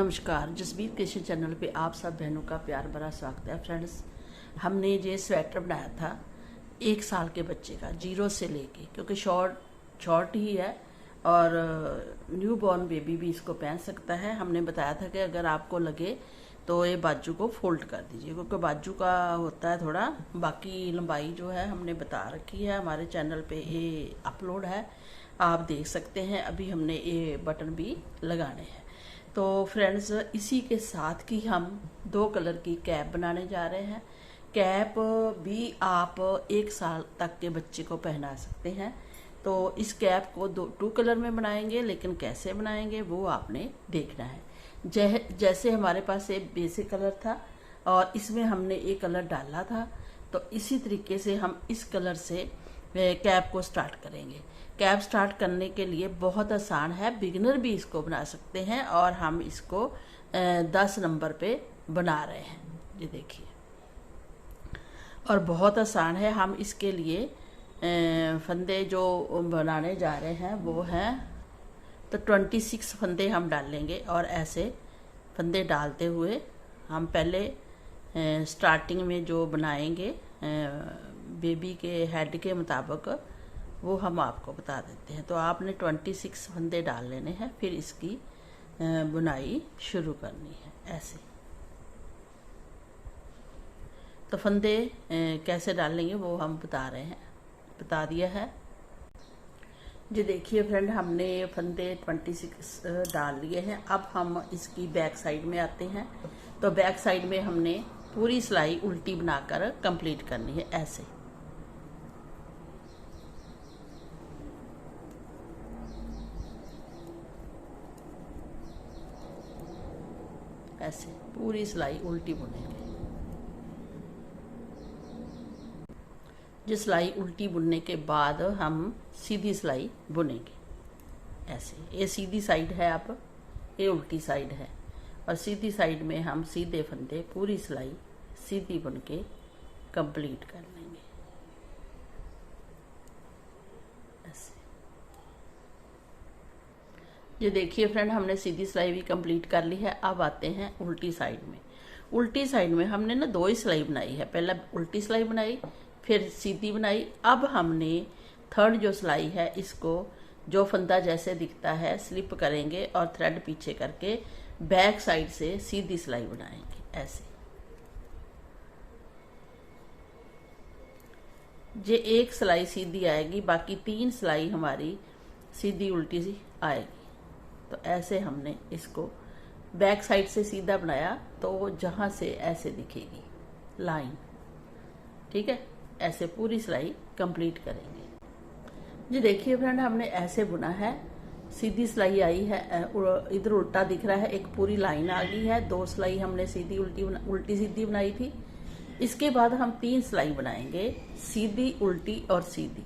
नमस्कार, Jasbir kitchen channel पे आप सब बहनों का प्यार भरा स्वागत है। फ्रेंड्स, हमने ये स्वेटर बनाया था 1 साल के बच्चे का, 0 से लेके, क्योंकि शॉर्ट ही है और न्यू बॉर्न बेबी भी इसको पहन सकता है। हमने बताया था कि अगर आपको लगे तो ये बाजू को फोल्ड कर दीजिए, क्योंकि बाजू का होता है थोड़ा, बाकी लंबाई जो है हमने बता रखी है, हमारे चैनल पे ये अपलोड है, आप देख सकते हैं। अभी हमने ये बटन भी लगाने हैं। तो फ्रेंड्स, इसी के साथ की हम 2 कलर की कैप बनाने जा रहे हैं। कैप भी आप 1 साल तक के बच्चे को पहना सकते हैं। तो इस कैप को 2 कलर में बनाएंगे, लेकिन कैसे बनाएंगे वो आपने देखना है। जैसे हमारे पास एक बेसिक कलर था और इसमें हमने एक कलर डाला था, तो इसी तरीके से हम इस कलर से कैप को स्टार्ट करेंगे। कैप स्टार्ट करने के लिए बहुत आसान है, बिगिनर भी इसको बना सकते हैं और हम इसको 10 नंबर पे बना रहे हैं, ये देखिए। और बहुत आसान है। हम इसके लिए फंदे जो बनाने जा रहे हैं वो हैं, तो 26 फंदे हम डालेंगे। और ऐसे फंदे डालते हुए हम पहले स्टार्टिंग में जो बनाएंगे बेबी के हेड के मुताबिक, वो हम आपको बता देते हैं। तो आपने 26 फंदे डाल लेने हैं, फिर इसकी बुनाई शुरू करनी है ऐसे। तो फंदे कैसे डालेंगे वो हम बता दिया है। जी देखिए फ्रेंड, हमने फंदे 26 डाल लिए हैं। अब हम इसकी बैक साइड में आते हैं। तो बैक साइड में हमने पूरी सिलाई उल्टी बनाकर कंप्लीट करनी है ऐसे। ऐसे पूरी सिलाई उल्टी बुनेंगे। जो सिलाई उल्टी बुनने के बाद हम सीधी सिलाई बुनेंगे ऐसे। ये सीधी साइड है, अब ये उल्टी साइड है, और सीधी साइड में हम सीधे फंदे पूरी सिलाई सीधी बुन के कंप्लीट कर लेंगे ऐसे। ये देखिए फ्रेंड, हमने सीधी सिलाई भी कंप्लीट कर ली है। अब आते हैं उल्टी साइड में। उल्टी साइड में हमने ना 2 ही सिलाई बनाई है, पहला उल्टी सिलाई बनाई, फिर सीधी बनाई। अब हमने थर्ड जो सिलाई है, इसको जो फंदा जैसे दिखता है स्लिप करेंगे और थ्रेड पीछे करके बैक साइड से सीधी सिलाई बनाएंगे ऐसे। ये एक सिलाई सीधी आएगी, बाकी 3 सिलाई हमारी सीधी उल्टी सी आएगी। तो ऐसे हमने इसको बैक साइड से सीधा बनाया, तो जहां से ऐसे दिखेगी लाइन, ठीक है। ऐसे पूरी सिलाई कंप्लीट करेंगे। जी देखिए फ्रेंड, हमने ऐसे बुना है, सीधी सिलाई आई है, इधर उल्टा दिख रहा है, एक पूरी लाइन आ गई है। 2 सिलाई हमने सीधी उल्टी सीधी बनाई थी। इसके बाद हम 3 सिलाई बनाएंगे, सीधी उल्टी और सीधी।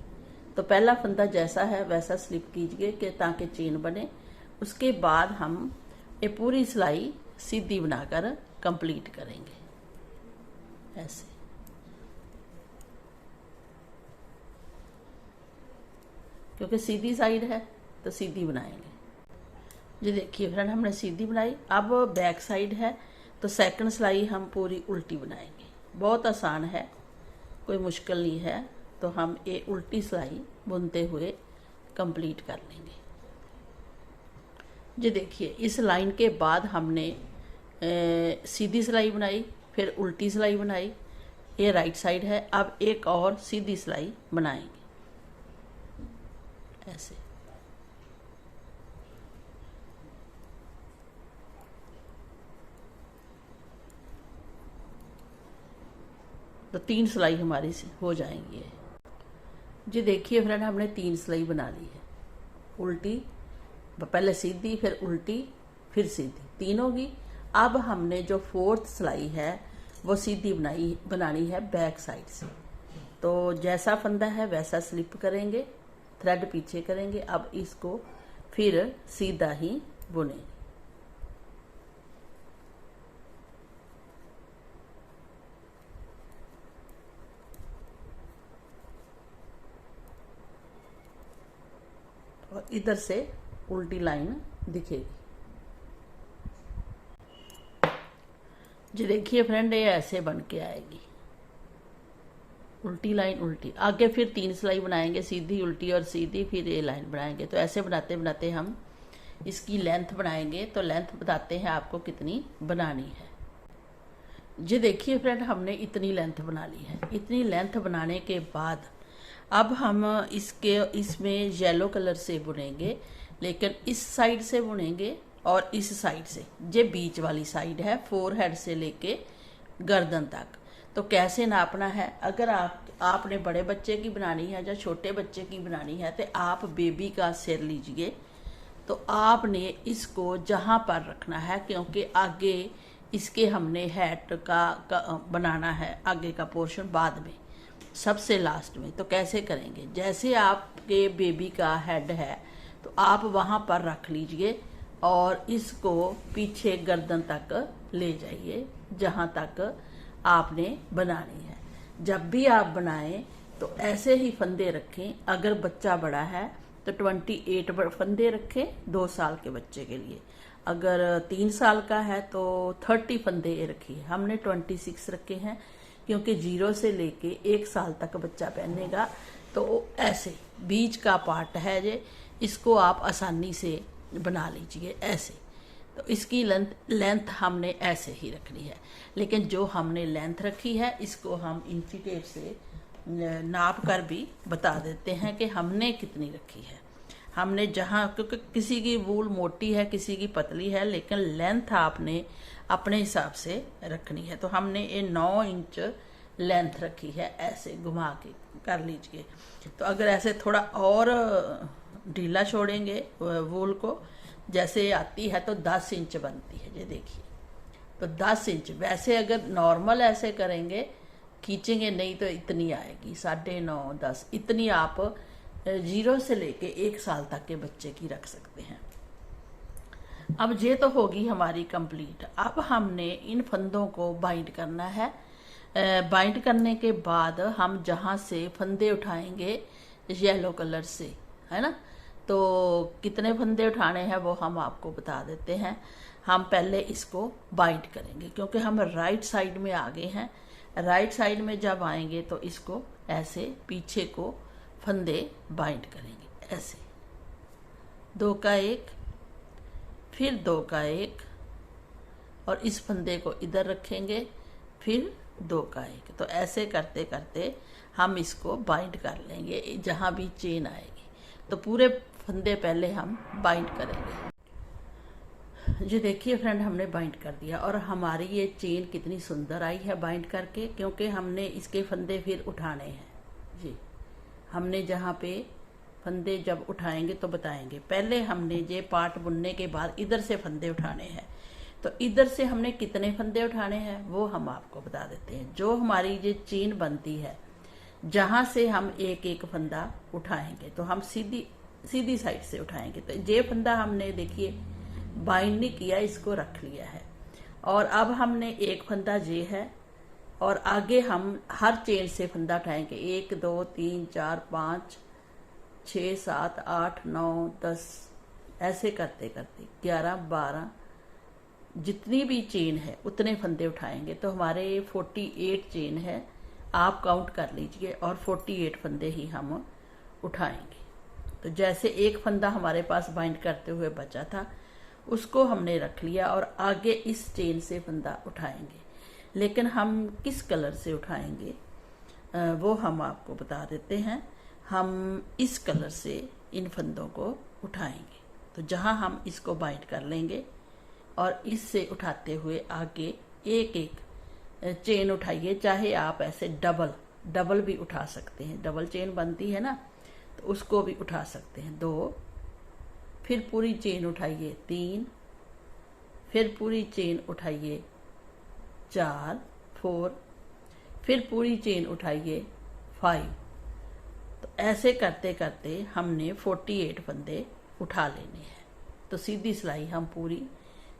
तो पहला फंदा जैसा है वैसा स्लिप कीजिए कि ताकि चेन बने। उसके बाद हम ये पूरी सिलाई सीधी बनाकर कंप्लीट करेंगे ऐसे। क्योंकि सीधी साइड है तो सीधी बनाएंगे। जी देखिए फ्रेंड, हमने सीधी बनाई। अब बैक साइड है तो सेकंड सिलाई हम पूरी उल्टी बनाएंगे। बहुत आसान है, कोई मुश्किल नहीं है। तो हम ये उल्टी सिलाई बुनते हुए कंप्लीट कर लेंगे। जी देखिए, इस लाइन के बाद हमने सीधी सिलाई बनाई, फिर उल्टी सिलाई बनाई, ये राइट साइड है। अब एक और सीधी सिलाई बनाएंगे ऐसे। तो 3 सिलाई हमारी हो जाएंगी। जी देखिए फ्रेंड, हमने 3 सिलाई बना ली है। उल्टी, पहले सीधी, फिर उल्टी, फिर सीधी, 3 होगी। अब हमने जो 4th सिलाई है वो सीधी बनानी है बैक साइड से। तो जैसा फंदा है वैसा स्लिप करेंगे, थ्रेड पीछे करेंगे। अब इसको फिर सीधा ही बुनेंगे। और इधर से उल्टी लाइन दिखेगी। जी देखिए फ्रेंड, ये ऐसे बन के आएगी, उल्टी लाइन उल्टी, आगे फिर 3 सिलाई बनाएंगे, सीधी उल्टी और सीधी, फिर ये लाइन बनाएंगे। तो ऐसे बनाते बनाते हम इसकी लेंथ बनाएंगे। तो लेंथ बताते हैं आपको कितनी बनानी है। जी देखिए फ्रेंड, हमने इतनी लेंथ बना ली है। इतनी लेंथ बनाने के बाद अब हम इसमें येलो कलर से बुनेंगे, लेकिन इस साइड से बुनेंगे और इस साइड से, ये बीच वाली साइड है, फोरहेड से लेके गर्दन तक। तो कैसे नापना है, अगर आपने बड़े बच्चे की बनानी है या छोटे बच्चे की बनानी है, तो आप बेबी का सिर लीजिए। तो आपने इसको जहाँ पर रखना है, क्योंकि आगे इसके हमने हेड का बनाना है, आगे का पोर्शन बाद में, सबसे लास्ट में। तो कैसे करेंगे, जैसे आपके बेबी का हेड है तो आप वहाँ पर रख लीजिए और इसको पीछे गर्दन तक ले जाइए, जहाँ तक आपने बनानी है। जब भी आप बनाएं तो ऐसे ही फंदे रखें। अगर बच्चा बड़ा है तो 28 फंदे रखें 2 साल के बच्चे के लिए। अगर 3 साल का है तो 30 फंदे रखिए। हमने 26 रखे हैं, क्योंकि 0 से लेके 1 साल तक बच्चा पहनेगा। तो ऐसे बीच का पार्ट है जे, इसको आप आसानी से बना लीजिए ऐसे। तो इसकी लेंथ हमने ऐसे ही रखनी है, लेकिन जो हमने लेंथ रखी है इसको हम इंची टेप से नाप कर भी बता देते हैं कि हमने कितनी रखी है। हमने जहाँ, क्योंकि किसी की वूल मोटी है, किसी की पतली है, लेकिन लेंथ आपने अपने हिसाब से रखनी है। तो हमने ये 9 इंच लेंथ रखी है, ऐसे घुमा के कर लीजिए। तो अगर ऐसे थोड़ा और ढीला छोड़ेंगे वूल को, जैसे आती है तो 10 इंच बनती है। ये देखिए, तो 10 इंच। वैसे अगर नॉर्मल ऐसे करेंगे, खींचेंगे नहीं तो इतनी आएगी, 9.5 10 इतनी आप 0 से लेके 1 साल तक के बच्चे की रख सकते हैं। अब ये तो होगी हमारी कंप्लीट। अब हमने इन फंदों को बाइंड करना है। बाइंड करने के बाद हम जहाँ से फंदे उठाएंगे येलो कलर से, है ना, तो कितने फंदे उठाने हैं वो हम आपको बता देते हैं। हम पहले इसको बाइंड करेंगे, क्योंकि हम राइट साइड में आगे हैं। राइट साइड में जब आएंगे तो इसको ऐसे पीछे को फंदे बाइंड करेंगे, ऐसे 2 का 1, फिर 2 का 1, और इस फंदे को इधर रखेंगे, फिर 2 का 1। तो ऐसे करते करते हम इसको बाइंड कर लेंगे जहाँ भी चेन आएगी। तो पूरे फंदे पहले हम बाइंड करेंगे। जी देखिए फ्रेंड, हमने बाइंड कर दिया और हमारी ये चेन कितनी सुंदर आई है बाइंड करके, क्योंकि हमने इसके फंदे फिर उठाने हैं। जी, हमने जहाँ पे फंदे जब उठाएंगे तो बताएंगे। पहले हमने ये पार्ट बुनने के बाद इधर से फंदे उठाने हैं। तो इधर से हमने कितने फंदे उठाने हैं वो हम आपको बता देते हैं। जो हमारी ये चेन बनती है, जहाँ से हम एक एक फंदा उठाएंगे, तो हम सीधी साइड से उठाएंगे। तो ये फंदा हमने देखिए बाइंड नहीं किया, इसको रख लिया है। और अब हमने एक फंदा ये है, और आगे हम हर चेन से फंदा उठाएंगे। 1 2 3 4 5 6 7 8 9 10, ऐसे करते करते 11 12 जितनी भी चेन है उतने फंदे उठाएंगे। तो हमारे 48 चेन है, आप काउंट कर लीजिए, और 48 फंदे ही हम उठाएंगे। तो जैसे एक फंदा हमारे पास बाइंड करते हुए बचा था, उसको हमने रख लिया, और आगे इस चेन से फंदा उठाएंगे। लेकिन हम किस कलर से उठाएंगे वो हम आपको बता देते हैं। हम इस कलर से इन फंदों को उठाएंगे। तो जहां हम इसको बाइंड कर लेंगे और इससे उठाते हुए आगे एक एक चेन उठाइए। चाहे आप ऐसे डबल भी उठा सकते हैं, डबल चेन बनती है ना, तो उसको भी उठा सकते हैं। 2, फिर पूरी चेन उठाइए 3, फिर पूरी चेन उठाइए 4 4, फिर पूरी चेन उठाइए 5। तो ऐसे करते करते हमने 48 फंदे उठा लेने हैं। तो सीधी सिलाई हम पूरी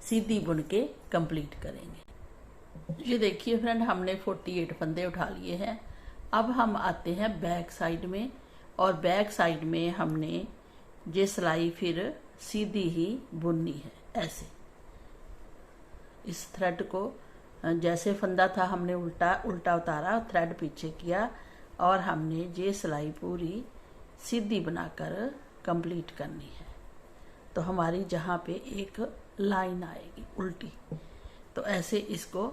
सीधी बुन के कंप्लीट करेंगे। ये देखिए फ्रेंड, हमने 48 फंदे उठा लिए हैं। अब हम आते हैं बैक साइड में, और बैक साइड में हमने ये सिलाई फिर सीधी ही बुननी है। ऐसे इस थ्रेड को जैसे फंदा था हमने उल्टा उल्टा उतारा, थ्रेड पीछे किया और हमने ये सिलाई पूरी सीधी बनाकर कंप्लीट करनी है। तो हमारी जहाँ पे एक लाइन आएगी उल्टी, तो ऐसे इसको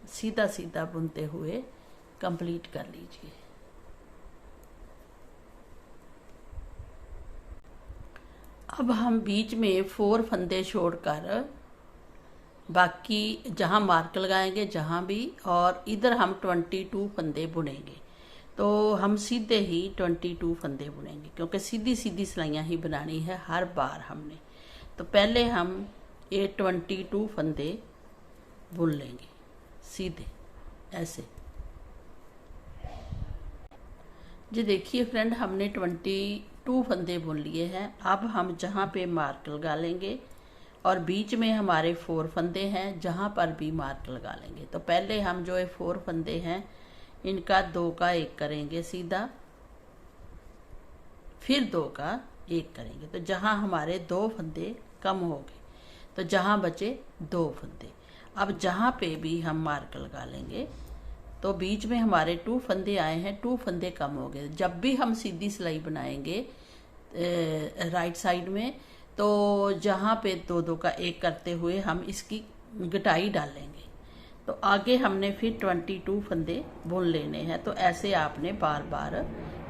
सीधा सीधा बुनते हुए कंप्लीट कर लीजिए। अब हम बीच में 4 फंदे छोड़कर बाकी जहाँ मार्क लगाएंगे जहाँ भी, और इधर हम 22 फंदे बुनेंगे। तो हम सीधे ही 22 फंदे बुनेंगे क्योंकि सीधी सीधी सिलाइयाँ ही बनानी है हर बार हमने। तो पहले हम ये 22 फंदे बुन लेंगे सीधे ऐसे। जी देखिए फ्रेंड, हमने 22 फंदे बुन लिए हैं। अब हम जहाँ पे मार्क लगा लेंगे और बीच में हमारे 4 फंदे हैं, जहाँ पर भी मार्क लगा लेंगे। तो पहले हम जो ये 4 फंदे हैं इनका 2 का 1 करेंगे सीधा, फिर 2 का 1 करेंगे। तो जहाँ हमारे 2 फंदे कम हो गए तो जहाँ बचे 2 फंदे। अब जहाँ पे भी हम मार्क लगा लेंगे तो बीच में हमारे 2 फंदे आए हैं, 2 फंदे कम हो गए। जब भी हम सीधी सिलाई बनाएंगे राइट साइड में, तो जहाँ पे 2 का 1 करते हुए हम इसकी घटाई डालेंगे। तो आगे हमने फिर 22 फंदे बुन लेने हैं। तो ऐसे आपने बार बार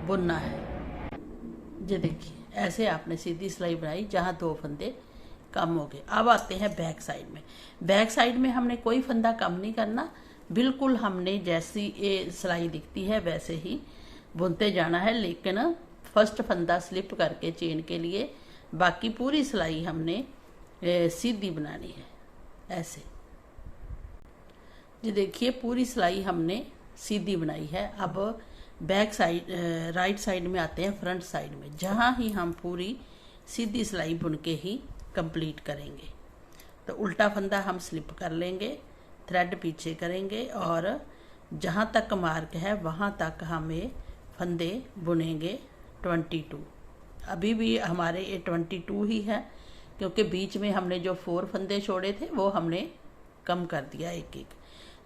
बुनना है। ये देखिए ऐसे आपने सीधी सिलाई बनाई जहाँ 2 फंदे कम हो गए। अब आते हैं बैक साइड में। बैक साइड में हमने कोई फंदा कम नहीं करना, बिल्कुल हमने जैसी ये सिलाई दिखती है वैसे ही बुनते जाना है। लेकिन फर्स्ट फंदा स्लिप करके चेन के लिए, बाकी पूरी सिलाई हमने सीधी बनानी है ऐसे। जी देखिए पूरी सिलाई हमने सीधी बनाई है। अब बैक साइड राइट साइड में आते हैं, फ्रंट साइड में, जहाँ ही हम पूरी सीधी सिलाई बुन के ही कंप्लीट करेंगे। तो उल्टा फंदा हम स्लिप कर लेंगे, थ्रेड पीछे करेंगे और जहाँ तक मार्क है वहाँ तक हमें फंदे बुनेंगे 22। अभी भी हमारे ये 22 ही है क्योंकि बीच में हमने जो 4 फंदे छोड़े थे वो हमने कम कर दिया एक एक।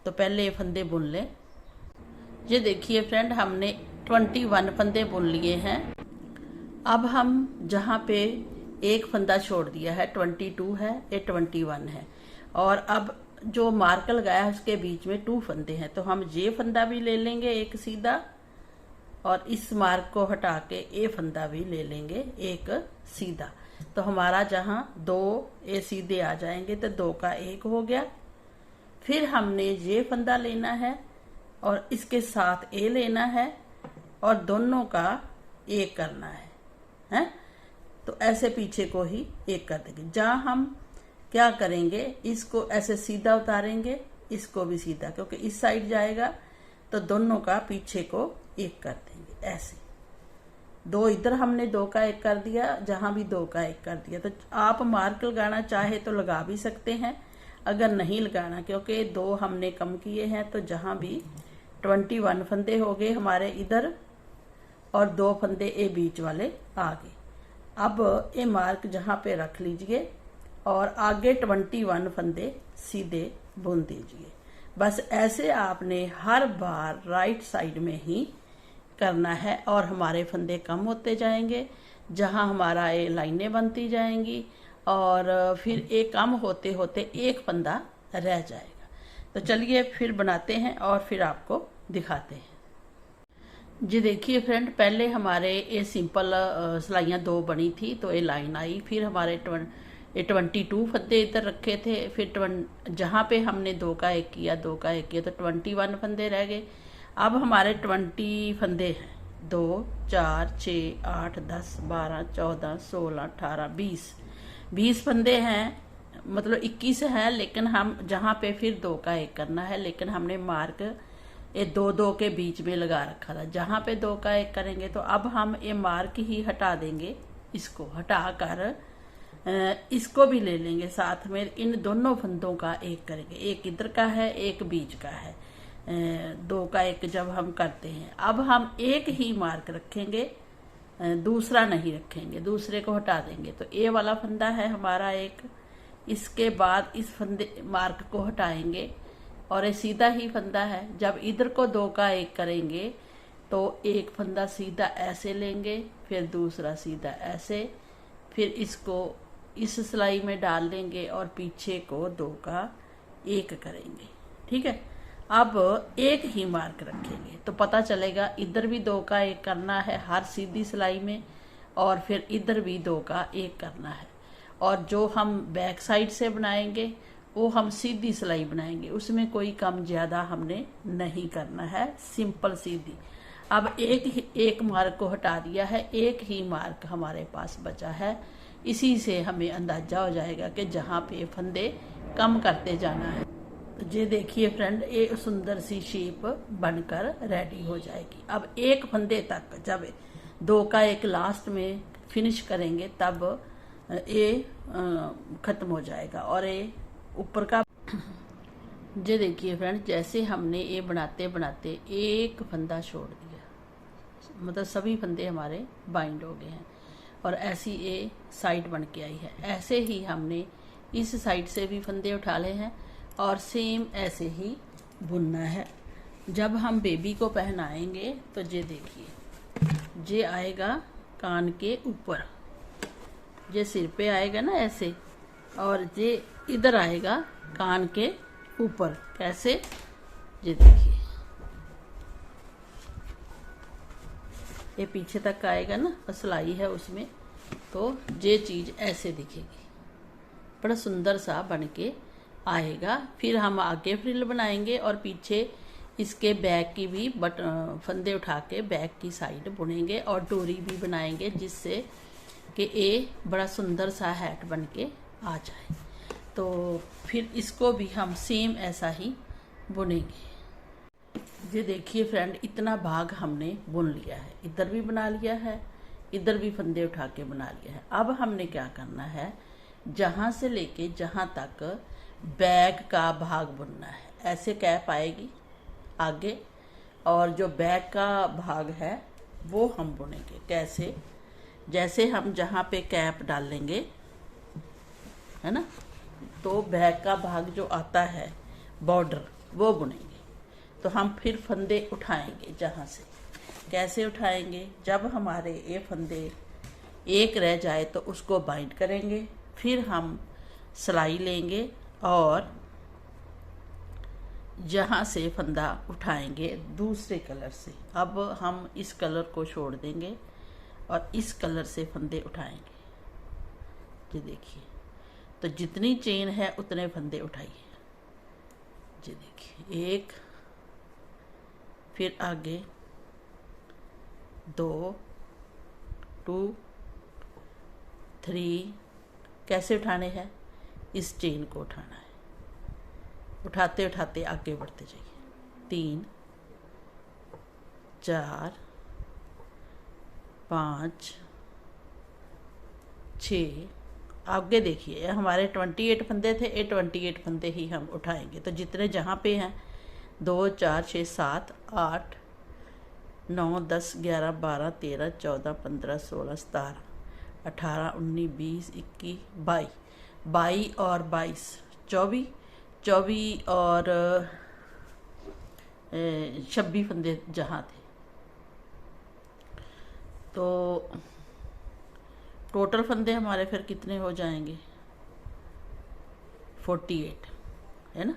तो पहले ये फंदे बुन लें। ये देखिए फ्रेंड, हमने 21 फंदे बुन लिए हैं। अब हम जहाँ पे एक फंदा छोड़ दिया है 22 है, ये 21 है, और अब जो मार्क लगाया है उसके बीच में 2 फंदे हैं। तो हम ये फंदा भी ले लेंगे एक सीधा, और इस मार्क को हटा के ये फंदा भी ले लेंगे एक सीधा। तो हमारा जहाँ 2 ये सीधे आ जाएंगे तो 2 का 1 हो गया। फिर हमने ये फंदा लेना है और इसके साथ ए लेना है और दोनों का 1 करना है। तो ऐसे पीछे को ही 1 कर देंगे। जहाँ हम क्या करेंगे, इसको ऐसे सीधा उतारेंगे, इसको भी सीधा, क्योंकि इस साइड जाएगा तो दोनों का पीछे को 1 कर देंगे ऐसे। 2 इधर हमने 2 का 1 कर दिया, जहां भी 2 का 1 कर दिया। तो आप मार्क लगाना चाहे तो लगा भी सकते हैं, अगर नहीं लगाना, क्योंकि 2 हमने कम किए हैं। तो जहां भी 21 फंदे हो गए हमारे इधर और 2 फंदे ये बीच वाले आ गए। अब ये मार्क जहां पे रख लीजिए और आगे 21 फंदे सीधे बुन दीजिए। बस ऐसे आपने हर बार राइट साइड में ही करना है और हमारे फंदे कम होते जाएंगे, जहां हमारा ये लाइनें बनती जाएंगी और फिर एक कम होते होते एक फंदा रह जाएगा। तो चलिए फिर बनाते हैं और फिर आपको दिखाते हैं। जी देखिए फ्रेंड, पहले हमारे ये सिंपल सिलाइयाँ 2 बनी थी, तो ये लाइन आई। फिर हमारे 22 फंदे इधर रखे थे। फिर जहाँ पे हमने 2 का 1 किया, 2 का 1 किया, तो 21 फंदे रह गए। अब हमारे 20 फंदे हैं, 2 4 6 8 10 12 14 16 18 20 फंदे हैं, मतलब 21 है। लेकिन हम जहाँ पे फिर 2 का 1 करना है, लेकिन हमने मार्क ये 2 के बीच में लगा रखा था। जहाँ पे 2 का 1 करेंगे तो अब हम ये मार्क ही हटा देंगे, इसको हटा कर इसको भी ले लेंगे साथ में। इन दोनों फंदों का 1 करेंगे, एक इधर का है एक बीच का है। 2 का 1 जब हम करते हैं, अब हम एक ही मार्क रखेंगे, दूसरा नहीं रखेंगे, दूसरे को हटा देंगे। तो ये वाला फंदा है हमारा एक, इसके बाद इस फंदे मार्क को हटाएंगे, और ये सीधा ही फंदा है। जब इधर को 2 का 1 करेंगे तो एक फंदा सीधा ऐसे लेंगे, फिर दूसरा सीधा ऐसे, फिर इसको इस सिलाई में डाल लेंगे और पीछे को 2 का 1 करेंगे। ठीक है, अब एक ही मार्क रखेंगे तो पता चलेगा इधर भी 2 का 1 करना है हर सीधी सिलाई में, और फिर इधर भी 2 का 1 करना है। और जो हम बैक साइड से बनाएंगे वो हम सीधी सिलाई बनाएंगे, उसमें कोई कम ज्यादा हमने नहीं करना है, सिंपल सीधी। अब एक मार्क को हटा दिया है, एक ही मार्क हमारे पास बचा है। इसी से हमें अंदाजा हो जाएगा कि जहाँ पे फंदे कम करते जाना है। तो ये देखिए फ्रेंड, एक सुंदर सी शेप बनकर रेडी हो जाएगी। अब एक फंदे तक जब 2 का 1 लास्ट में फिनिश करेंगे तब ये खत्म हो जाएगा और ये ऊपर का। ये देखिए फ्रेंड, जैसे हमने ये बनाते बनाते एक फंदा छोड़ दिया, मतलब सभी फंदे हमारे बाइंड हो गए हैं और ऐसी ये साइड बन के आई है। ऐसे ही हमने इस साइड से भी फंदे उठा ले हैं और सेम ऐसे ही बुनना है। जब हम बेबी को पहनाएंगे तो ये देखिए, ये आएगा कान के ऊपर, ये सिर पे आएगा ना ऐसे, और ये इधर आएगा कान के ऊपर। कैसे, ये देखिए, ये पीछे तक आएगा ना, सिलाई है उसमें, तो ये चीज ऐसे दिखेगी, बड़ा सुंदर सा बन के आएगा। फिर हम आगे फ्रिल बनाएंगे और पीछे इसके बैक की भी फंदे उठा के बैक की साइड बुनेंगे और डोरी भी बनाएंगे, जिससे कि ये बड़ा सुंदर सा हैट बन के आ जाए। तो फिर इसको भी हम सेम ऐसा ही बुनेंगे। ये देखिए फ्रेंड, इतना भाग हमने बुन लिया है, इधर भी बना लिया है, इधर भी फंदे उठा के बना लिया है। अब हमने क्या करना है, जहां से लेके जहां तक बैक का भाग बुनना है। ऐसे कैप आएगी आगे और जो बैक का भाग है वो हम बुनेंगे। कैसे, जैसे हम जहाँ पे कैप डालेंगे है ना, तो बैक का भाग जो आता है बॉर्डर वो बुनेंगे। तो हम फिर फंदे उठाएंगे जहाँ से। कैसे उठाएंगे, जब हमारे ये फंदे एक रह जाए तो उसको बाइंड करेंगे, फिर हम सिलाई लेंगे और जहाँ से फंदा उठाएंगे दूसरे कलर से। अब हम इस कलर को छोड़ देंगे और इस कलर से फंदे उठाएंगे। ये देखिए, तो जितनी चेन है उतने फंदे उठाइए। ये देखिए, 1, फिर आगे 2, 2, 3। कैसे उठाने हैं, इस चेन को उठाना है, उठाते उठाते आगे बढ़ते जाइए। 3, 4, 5, 6। आगे देखिए, हमारे 28 फंदे थे, ये 28 फंदे ही हम उठाएंगे। तो जितने जहाँ पे हैं 2, 4, 6, 7, 8, 9, 10, 11, 12, 13, 14, 15, 16, 17, 18, 19, 20, 21, 22, 22 और 22, 24, 24 और 26 फंदे जहाँ थे। तो टोटल फंदे हमारे फिर कितने हो जाएंगे, 48 है ना।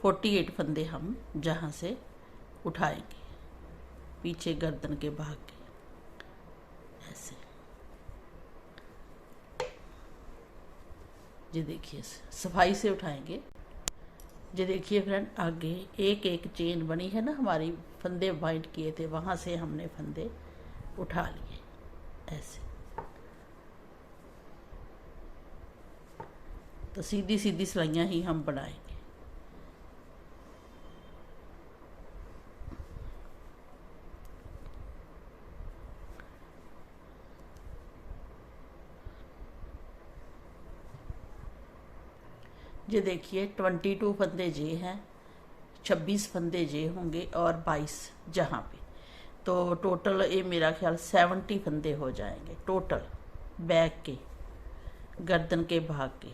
48 फंदे हम जहाँ से उठाएंगे, पीछे गर्दन के भाग के ऐसे। ये देखिए, सफाई से उठाएंगे। ये देखिए फ्रेंड, आगे एक एक चेन बनी है ना हमारी, फंदे बाइंड किए थे, वहाँ से हमने फंदे उठा लिए ऐसे। तो सीधी सीधी सिलाइयाँ ही हम बनाएंगे। ये देखिए, 22 फंदे जे हैं, 26 फंदे जे होंगे और 22 जहाँ पे। तो टोटल ये मेरा ख्याल 70 फंदे हो जाएंगे टोटल, बैक के, गर्दन के भाग के।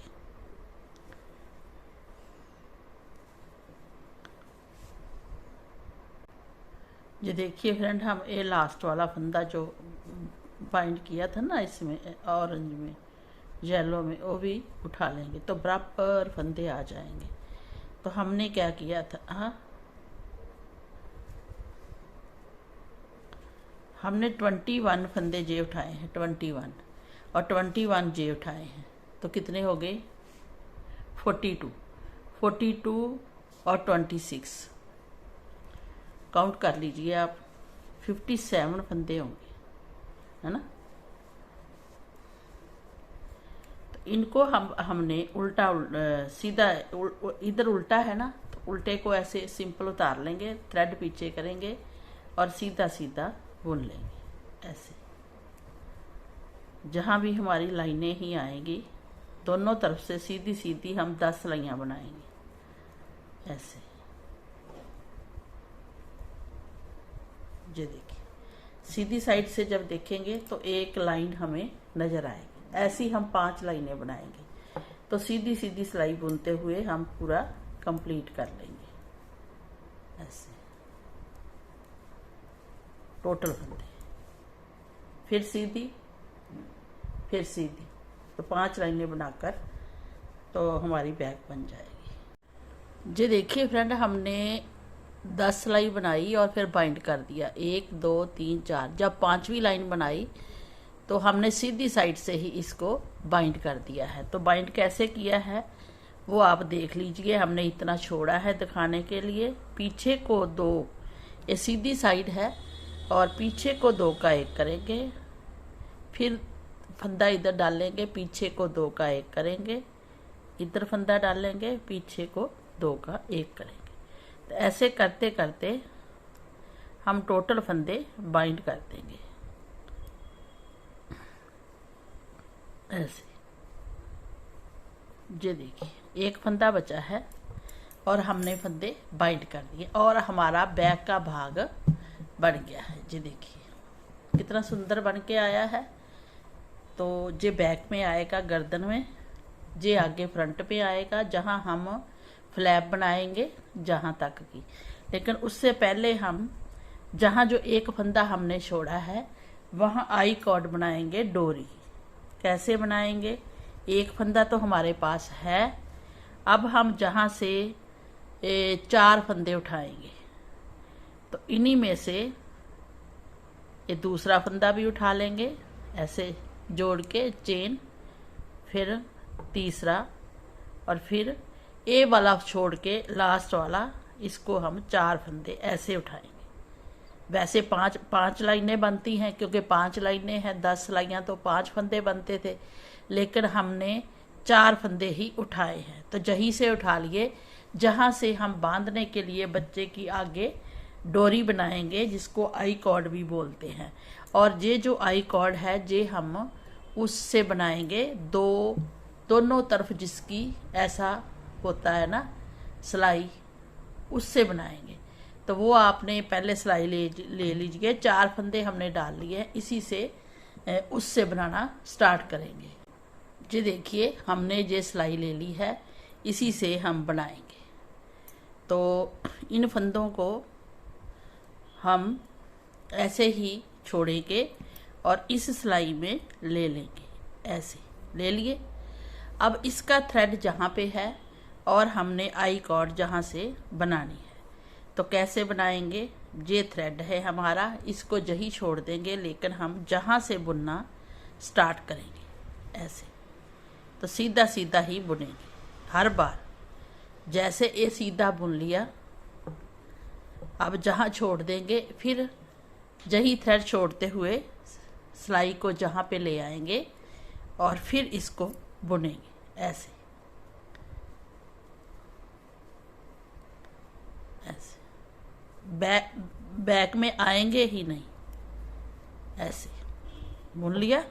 ये देखिए फ्रेंड, हम ये लास्ट वाला फंदा जो बाइंड किया था ना, इसमें ऑरेंज में, येलो में, वो भी उठा लेंगे तो बराबर फंदे आ जाएंगे। तो हमने क्या किया था, हाँ, हमने 21 फंदे जे उठाए हैं, 21 और 21 जे उठाए हैं, तो कितने हो गए 42, 42 और 26 काउंट कर लीजिए आप, 57 फंदे होंगे, है ना। तो इनको हमने उल्टा सीधा इधर उल्टा है ना, तो उल्टे को ऐसे सिंपल उतार लेंगे, थ्रेड पीछे करेंगे और सीधा सीधा बुन लेंगे ऐसे। जहाँ भी हमारी लाइनें ही आएंगी दोनों तरफ से सीधी सीधी हम 10 सिलाइयाँ बनाएंगे ऐसे। ये देखिए, सीधी साइड से जब देखेंगे तो एक लाइन हमें नजर आएगी, ऐसी हम 5 लाइनें बनाएंगे। तो सीधी सीधी सिलाई बुनते हुए हम पूरा कंप्लीट कर लेंगे ऐसे, टोटल फंदे, फिर सीधी, फिर सीधी, तो 5 लाइनें बनाकर तो हमारी बैग बन जाएगी। ये देखिए फ्रेंड, हमने 10 सिलाई बनाई और फिर बाइंड कर दिया, 1 2 3 4। जब 5वीं लाइन बनाई तो हमने सीधी साइड से ही इसको बाइंड कर दिया है। तो बाइंड कैसे किया है वो आप देख लीजिए, हमने इतना छोड़ा है दिखाने के लिए। पीछे को 2, ये सीधी साइड है, और पीछे को 2 का 1 करेंगे, फिर फंदा इधर डालेंगे, पीछे को 2 का 1 करेंगे, इधर फंदा डालेंगे, पीछे को 2 का 1 करेंगे। तो ऐसे करते करते हम टोटल फंदे बाइंड कर देंगे ऐसे। ये देखिए, एक फंदा बचा है और हमने फंदे बाइंड कर दिए और हमारा बैक का भाग बन गया है। ये देखिए कितना सुंदर बन के आया है। तो ये बैक में आएगा, गर्दन में, ये आगे फ्रंट पे आएगा, जहाँ हम फ्लैप बनाएंगे जहाँ तक की। लेकिन उससे पहले हम जहाँ जो एक फंदा हमने छोड़ा है वहाँ आई कॉर्ड बनाएंगे डोरी। कैसे बनाएंगे, एक फंदा तो हमारे पास है, अब हम जहाँ से 4 फंदे उठाएंगे तो इन्हीं में से ये दूसरा फंदा भी उठा लेंगे ऐसे जोड़ के चेन, फिर तीसरा, और फिर ए वाला छोड़ के लास्ट वाला, इसको हम 4 फंदे ऐसे उठाएंगे। वैसे 5 लाइनें बनती हैं, क्योंकि 5 लाइनें हैं, 10 सिलाइयाँ तो 5 फंदे बनते थे, लेकिन हमने 4 फंदे ही उठाए हैं। तो जहीं से उठा लिए, जहाँ से हम बांधने के लिए बच्चे की आगे डोरी बनाएंगे, जिसको आई कॉर्ड भी बोलते हैं। और ये जो आई कॉर्ड है ये हम उससे बनाएंगे, दोनों तरफ जिसकी ऐसा होता है ना सिलाई, उससे बनाएंगे। तो वो आपने पहले सिलाई ले लीजिए, 4 फंदे हमने डाल लिए हैं, इसी से उससे बनाना स्टार्ट करेंगे। ये देखिए, हमने ये सिलाई ले ली है, इसी से हम बनाएंगे। तो इन फंदों को हम ऐसे ही छोड़ेंगे और इस सिलाई में ले लेंगे, ऐसे ले लिए। अब इसका थ्रेड जहाँ पे है और हमने आई कॉर्ड जहाँ से बनानी है, तो कैसे बनाएंगे, ये थ्रेड है हमारा, इसको जही छोड़ देंगे, लेकिन हम जहाँ से बुनना स्टार्ट करेंगे ऐसे। तो सीधा सीधा ही बुनेंगे हर बार, जैसे ये सीधा बुन लिया, अब जहाँ छोड़ देंगे, फिर जही थ्रेड छोड़ते हुए सिलाई को जहाँ पे ले आएंगे और फिर इसको बुनेंगे ऐसे ऐसे। बैक में आएंगे ही नहीं, ऐसे बुन लिया।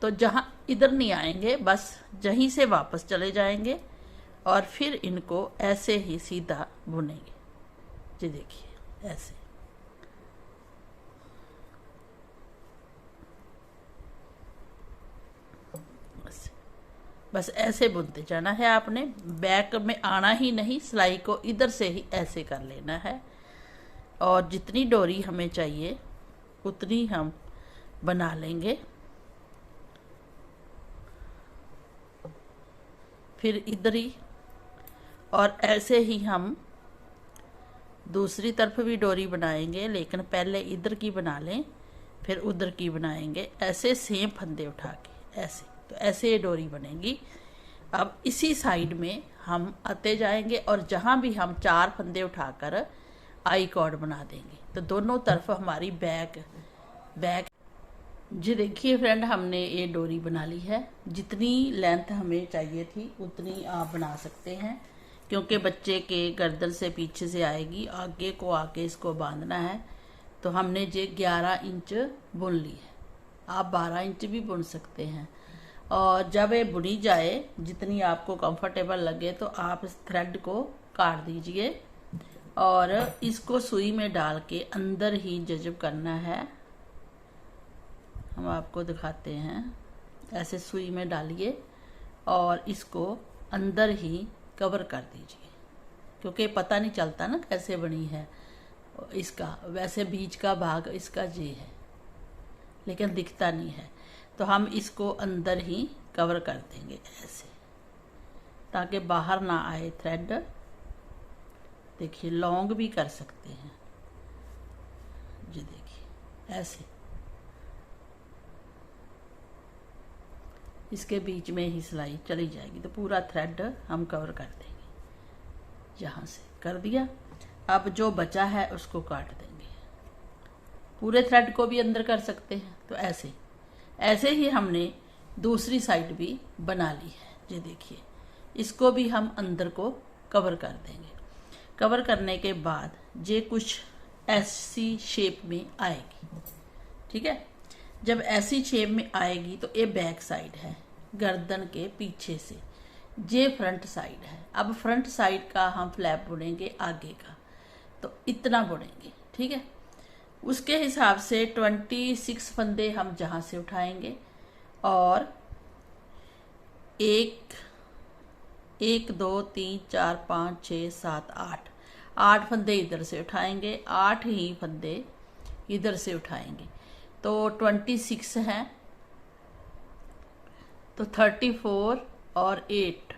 तो जहाँ इधर नहीं आएंगे, बस जहीं से वापस चले जाएंगे और फिर इनको ऐसे ही सीधा बुनेंगे। जी देखिए ऐसे। बस ऐसे बुनते जाना है आपने, बैक में आना ही नहीं, सिलाई को इधर से ही ऐसे कर लेना है। और जितनी डोरी हमें चाहिए उतनी हम बना लेंगे। फिर इधर ही, और ऐसे ही हम दूसरी तरफ भी डोरी बनाएंगे, लेकिन पहले इधर की बना लें फिर उधर की बनाएंगे, ऐसे सेम फंदे उठा के ऐसे। तो ऐसे ये डोरी बनेगी। अब इसी साइड में हम आते जाएंगे और जहाँ भी हम 4 फंदे उठाकर आई कॉर्ड बना देंगे। तो दोनों तरफ हमारी बैक जी देखिए फ्रेंड, हमने ये डोरी बना ली है। जितनी लेंथ हमें चाहिए थी उतनी आप बना सकते हैं, क्योंकि बच्चे के गर्दन से पीछे से आएगी, आगे को आके इसको बांधना है। तो हमने ये 11 इंच बुन ली है। आप 12 इंच भी बुन सकते हैं। और जब ये बुनी जाए, जितनी आपको कंफर्टेबल लगे, तो आप इस थ्रेड को काट दीजिए और इसको सुई में डाल के अंदर ही जज़ब करना है। हम आपको दिखाते हैं। ऐसे सुई में डालिए और इसको अंदर ही कवर कर दीजिए, क्योंकि पता नहीं चलता ना कैसे बनी है इसका। वैसे बीच का भाग इसका ये है, लेकिन दिखता नहीं है। तो हम इसको अंदर ही कवर कर देंगे ऐसे, ताकि बाहर ना आए थ्रेड। देखिए, लॉन्ग भी कर सकते हैं जी। देखिए ऐसे इसके बीच में ही सिलाई चली जाएगी, तो पूरा थ्रेड हम कवर कर देंगे। यहाँ से कर दिया। अब जो बचा है उसको काट देंगे। पूरे थ्रेड को भी अंदर कर सकते हैं। तो ऐसे ही हमने दूसरी साइड भी बना ली है। ये देखिए, इसको भी हम अंदर को कवर कर देंगे। कवर करने के बाद ये कुछ ऐसी शेप में आएगी। ठीक है, जब ऐसी शेप में आएगी तो ये बैक साइड है, गर्दन के पीछे से। ये फ्रंट साइड है। अब फ्रंट साइड का हम फ्लैप बुनेंगे आगे का, तो इतना बुनेंगे। ठीक है, उसके हिसाब से 26 फंदे हम जहाँ से उठाएंगे और 1 2 3 4 5 6 7 8 फंदे इधर से उठाएंगे, 8 ही फंदे इधर से उठाएंगे। तो 26 है, तो 34 और 8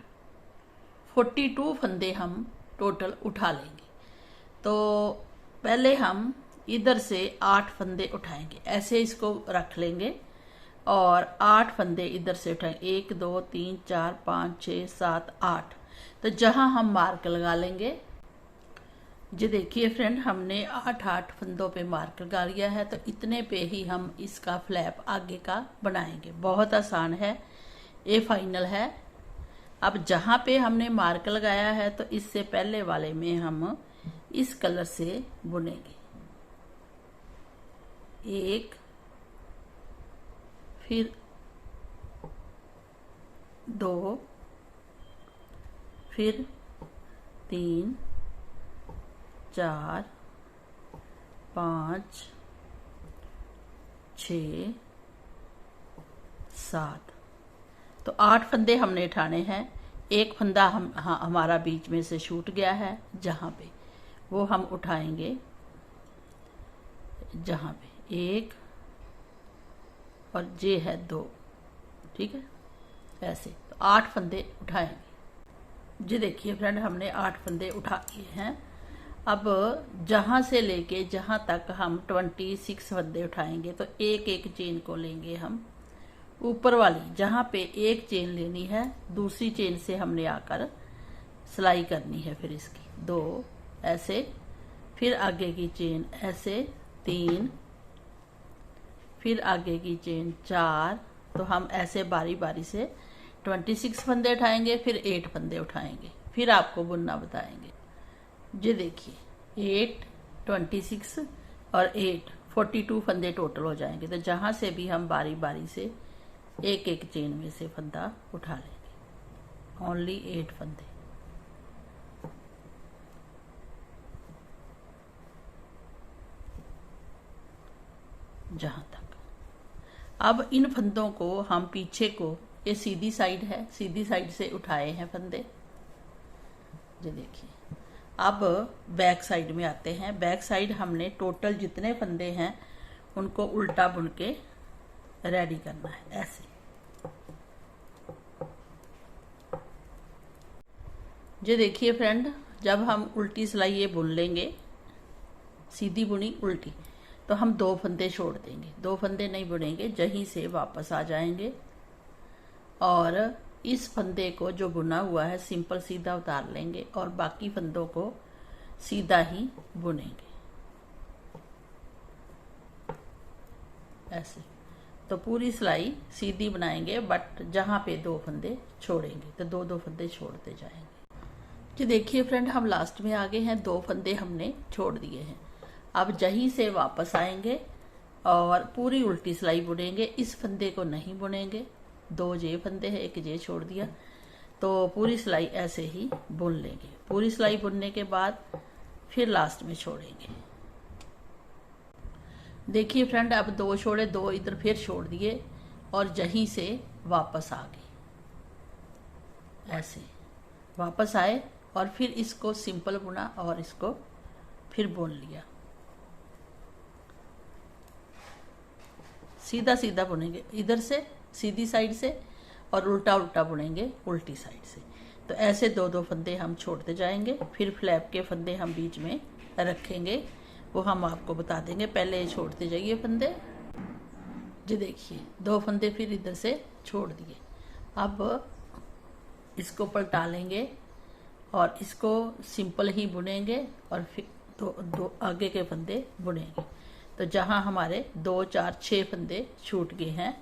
42 फंदे हम टोटल उठा लेंगे। तो पहले हम इधर से 8 फंदे उठाएंगे, ऐसे इसको रख लेंगे और 8 फंदे इधर से उठाएंगे। 1 2 3 4 5 6 7 8। तो जहां हम मार्क लगा लेंगे, जी देखिए फ्रेंड, हमने 8 फंदों पे मार्क लगा लिया है। तो इतने पे ही हम इसका फ्लैप आगे का बनाएंगे। बहुत आसान है, ये फाइनल है। अब जहाँ पे हमने मार्क लगाया है, तो इससे पहले वाले में हम इस कलर से बुनेंगे। 1, फिर 2, फिर 3 4 5 6 7। तो 8 फंदे हमने उठाने हैं। एक फंदा हमारा बीच में से छूट गया है, जहाँ पे वो हम उठाएंगे। जहाँ पे 1 और ये है 2। ठीक है, ऐसे तो 8 फंदे उठाएंगे। जी देखिए फ्रेंड, हमने 8 फंदे उठा लिए हैं। अब जहाँ से लेके जहाँ तक हम 26 फंदे उठाएंगे, तो एक एक चेन को लेंगे हम ऊपर वाली। जहाँ पे एक चेन लेनी है, दूसरी चेन से हमने आकर सिलाई करनी है। फिर इसकी 2 ऐसे, फिर आगे की चेन ऐसे 3, फिर आगे की चेन 4। तो हम ऐसे बारी बारी से 26 फंदे उठाएंगे, फिर 8 फंदे उठाएंगे, फिर आपको बुनना बताएंगे। ये देखिए 8 26 और 8 42 फंदे टोटल हो जाएंगे। तो जहाँ से भी हम बारी बारी से एक एक चेन में से फंदा उठा लेंगे। ओनली 8 फंदे। जहाँ तक। अब इन फंदों को हम पीछे को, ये सीधी साइड है, सीधी साइड से उठाए हैं फंदे। ये देखिए, अब बैक साइड में आते हैं। बैक साइड हमने टोटल जितने फंदे हैं उनको उल्टा बुन के रेडी करना है ऐसे। ये देखिए फ्रेंड, जब हम उल्टी सिलाई ये बुन लेंगे, सीधी बुनी उल्टी, तो हम 2 फंदे छोड़ देंगे। 2 फंदे नहीं बुनेंगे, जहीं से वापस आ जाएंगे और इस फंदे को जो बुना हुआ है सिंपल सीधा उतार लेंगे और बाकी फंदों को सीधा ही बुनेंगे ऐसे। तो पूरी सिलाई सीधी बनाएंगे, बट जहाँ पे 2 फंदे छोड़ेंगे तो 2-2 फंदे छोड़ते जाएंगे। कि देखिए फ्रेंड, हम लास्ट में आ गए हैं, 2 फंदे हमने छोड़ दिए हैं। अब जहीं से वापस आएंगे और पूरी उल्टी सिलाई बुनेंगे। इस फंदे को नहीं बुनेंगे, 2 जे फंदे हैं, 1 जे छोड़ दिया, तो पूरी सिलाई ऐसे ही बुन लेंगे। पूरी सिलाई बुनने के बाद फिर लास्ट में छोड़ेंगे। देखिए फ्रेंड, अब 2 छोड़े, 2 इधर फिर छोड़ दिए और जहीं से वापस आ गए ऐसे। वापस आए और फिर इसको सिंपल बुना और इसको फिर बुन लिया। सीधा सीधा बुनेंगे इधर से सीधी साइड से और उल्टा उल्टा बुनेंगे उल्टी साइड से। तो ऐसे 2-2 फंदे हम छोड़ते जाएंगे। फिर फ्लैप के फंदे हम बीच में रखेंगे, वो हम आपको बता देंगे। पहले छोड़ते जाइए फंदे। जी देखिए, 2 फंदे फिर इधर से छोड़ दिए। अब इसको पलटा लेंगे और इसको सिंपल ही बुनेंगे और फिर 2 आगे के फंदे बुनेंगे। तो जहाँ हमारे 2, 4, 6 फंदे छूट गए हैं,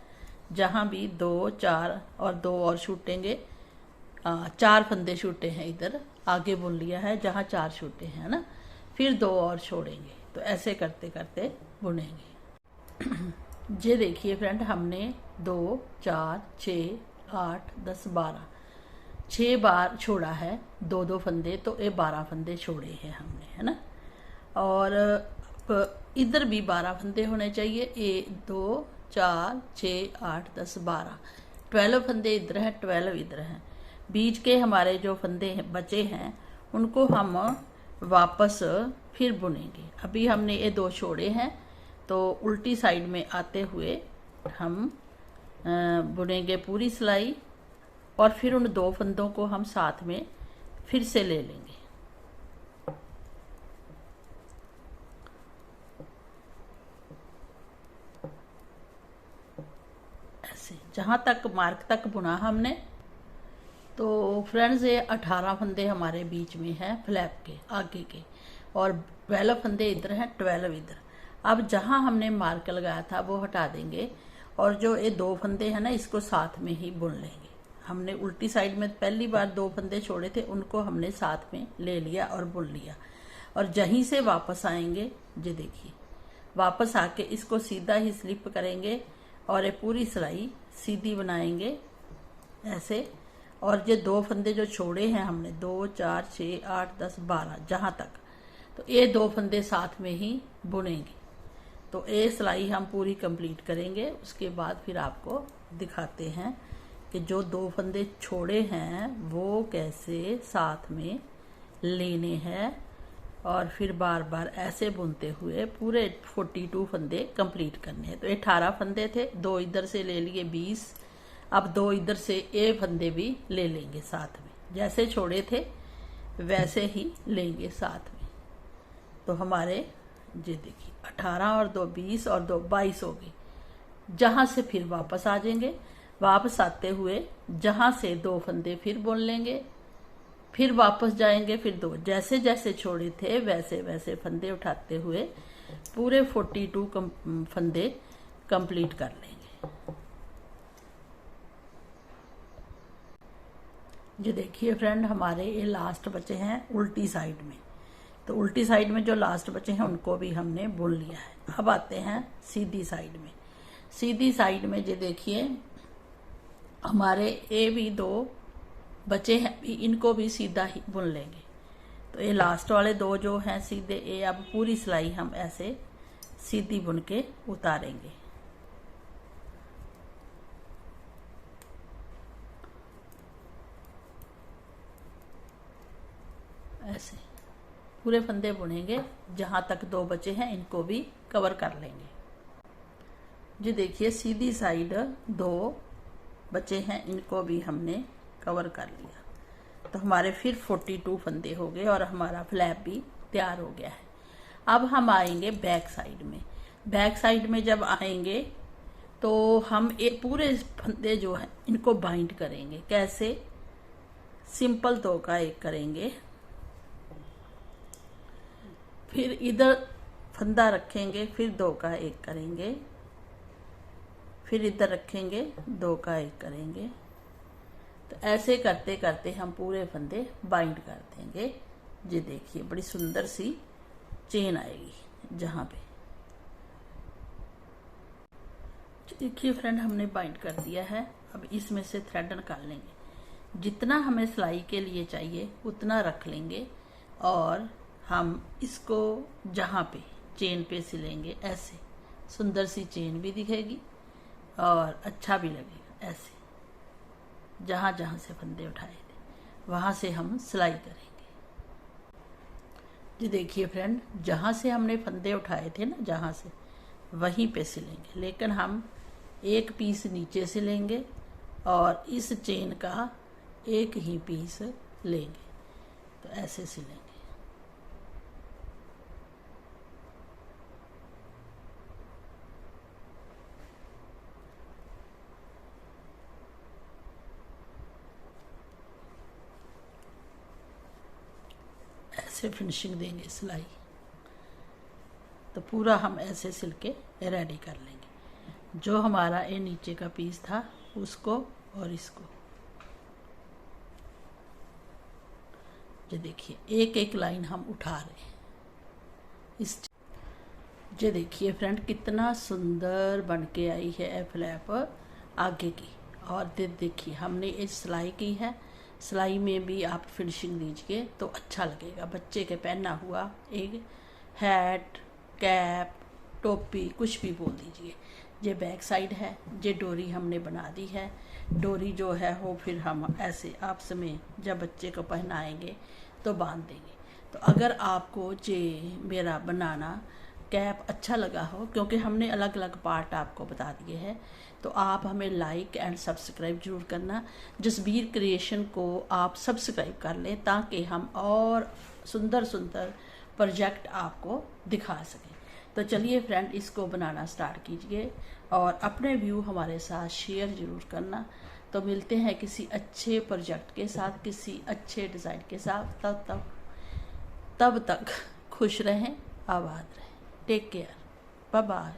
जहाँ भी 2, 4 और 2 और छूटेंगे, 4 फंदे छूटे हैं इधर आगे बुन लिया है, जहाँ 4 छूटे हैं ना, फिर 2 और छोड़ेंगे। तो ऐसे करते करते बुनेंगे। ये देखिए फ्रेंड, हमने 2, 4, 6, 8, 10, 12 6 बार छोड़ा है 2-2 फंदे, तो ये 12 फंदे छोड़े हैं हमने, है ना। और इधर भी 12 फंदे होने चाहिए। 1, 2, 4, 6, 8, 10, 12 12 फंदे इधर हैं, 12 इधर हैं। बीच के हमारे जो फंदे बचे हैं उनको हम वापस फिर बुनेंगे। अभी हमने ये 2 छोड़े हैं, तो उल्टी साइड में आते हुए हम बुनेंगे पूरी सिलाई और फिर उन 2 फंदों को हम साथ में फिर से ले लेंगे ऐसे। जहां तक मार्क तक बुना हमने, तो फ्रेंड्स ये 18 फंदे हमारे बीच में हैं फ्लैप के आगे के, और 12 फंदे इधर हैं, 12 इधर। अब जहां हमने मार्क लगाया था वो हटा देंगे और जो ये 2 फंदे हैं ना, इसको साथ में ही बुन लेंगे। हमने उल्टी साइड में पहली बार 2 फंदे छोड़े थे, उनको हमने साथ में ले लिया और बुन लिया। और जहीं से वापस आएंगे, ये देखिए, वापस आके इसको सीधा ही स्लिप करेंगे और ये पूरी सिलाई सीधी बनाएंगे ऐसे। और ये 2 फंदे जो छोड़े हैं हमने, 2, 4, 6, 8, 10, 12 जहां तक, तो ये 2 फंदे साथ में ही बुनेंगे। तो ये सिलाई हम पूरी कंप्लीट करेंगे। उसके बाद फिर आपको दिखाते हैं कि जो 2 फंदे छोड़े हैं वो कैसे साथ में लेने हैं और फिर बार बार ऐसे बुनते हुए पूरे 42 फंदे कंप्लीट करने हैं। तो 18 फंदे थे, 2 इधर से ले लिए 20। अब 2 इधर से ये फंदे भी ले लेंगे साथ में, जैसे छोड़े थे वैसे ही लेंगे साथ में। तो हमारे ये देखिए 18 और 2 20 और 2 22 हो गए। जहां से फिर वापस आ जाएंगे, वापस आते हुए जहां से 2 फंदे फिर बुन लेंगे, फिर वापस जाएंगे, फिर 2 जैसे जैसे छोड़े थे वैसे वैसे फंदे उठाते हुए पूरे 42 फंदे कंप्लीट कर लेंगे। ये देखिए फ्रेंड, हमारे ये लास्ट बचे हैं उल्टी साइड में। तो उल्टी साइड में जो लास्ट बचे हैं उनको भी हमने बुन लिया है। अब आते हैं सीधी साइड में। सीधी साइड में ये देखिए, हमारे ये भी 2 बचे हैं, इनको भी सीधा ही बुन लेंगे। तो ये लास्ट वाले 2 जो हैं सीधे, ये अब पूरी सिलाई हम ऐसे सीधी बुन के उतारेंगे ऐसे। पूरे फंदे बुनेंगे। जहाँ तक 2 बचे हैं इनको भी कवर कर लेंगे। जी देखिए सीधी साइड 2 बचे हैं, इनको भी हमने कवर कर लिया। तो हमारे फिर 42 फंदे हो गए और हमारा फ्लैप भी तैयार हो गया है। अब हम आएंगे बैक साइड में। बैक साइड में जब आएंगे तो हम एक पूरे फंदे जो है इनको बाइंड करेंगे। कैसे? सिंपल 2 का 1 करेंगे, फिर इधर फंदा रखेंगे, फिर 2 का 1 करेंगे, फिर इधर रखेंगे, 2 का 1 करेंगे। तो ऐसे करते करते हम पूरे फंदे बाइंड कर देंगे। ये देखिए बड़ी सुंदर सी चेन आएगी जहाँ पे। देखिए फ्रेंड हमने बाइंड कर दिया है। अब इसमें से थ्रेड निकाल लेंगे। जितना हमें सिलाई के लिए चाहिए उतना रख लेंगे और हम इसको जहाँ पे चेन पे सिलेंगे ऐसे सुंदर सी चेन भी दिखेगी और अच्छा भी लगेगा। ऐसे जहाँ जहाँ से फंदे उठाए थे वहाँ से हम सिलाई करेंगे। जी देखिए फ्रेंड, जहाँ से हमने फंदे उठाए थे ना, जहाँ से वहीं पे सिलेंगे, लेकिन हम एक पीस नीचे सिलेंगे और इस चेन का एक ही पीस लेंगे। तो ऐसे सिलेंगे। ऐसे फिनिशिंग देंगे सिलाई। तो पूरा हम ऐसे सिल के रेडी कर लेंगे। जो हमारा ये नीचे का पीस था उसको और इसको, ये देखिए एक एक लाइन हम उठा रहे हैं इस। ये देखिए फ्रेंड कितना सुंदर बन के आई है फ्लैप आगे की। और देखिए हमने ये सिलाई की है। सिलाई में भी आप फिनिशिंग दीजिए तो अच्छा लगेगा। बच्चे के पहना हुआ एक हैट, कैप, टोपी कुछ भी बोल दीजिए। ये बैक साइड है। ये डोरी हमने बना दी है। डोरी जो है वो फिर हम ऐसे आपस में जब बच्चे को पहनाएंगे तो बांध देंगे। तो अगर आपको ये मेरा बनाना कैप अच्छा लगा हो, क्योंकि हमने अलग अलग पार्ट आपको बता दिए हैं, तो आप हमें लाइक एंड सब्सक्राइब जरूर करना। जसबीर क्रिएशन को आप सब्सक्राइब कर लें ताकि हम और सुंदर सुंदर प्रोजेक्ट आपको दिखा सकें। तो चलिए फ्रेंड इसको बनाना स्टार्ट कीजिए और अपने व्यू हमारे साथ शेयर जरूर करना। तो मिलते हैं किसी अच्छे प्रोजेक्ट के साथ, किसी अच्छे डिज़ाइन के साथ। तब तक खुश रहें, आबाद रहें। Take care, bye bye.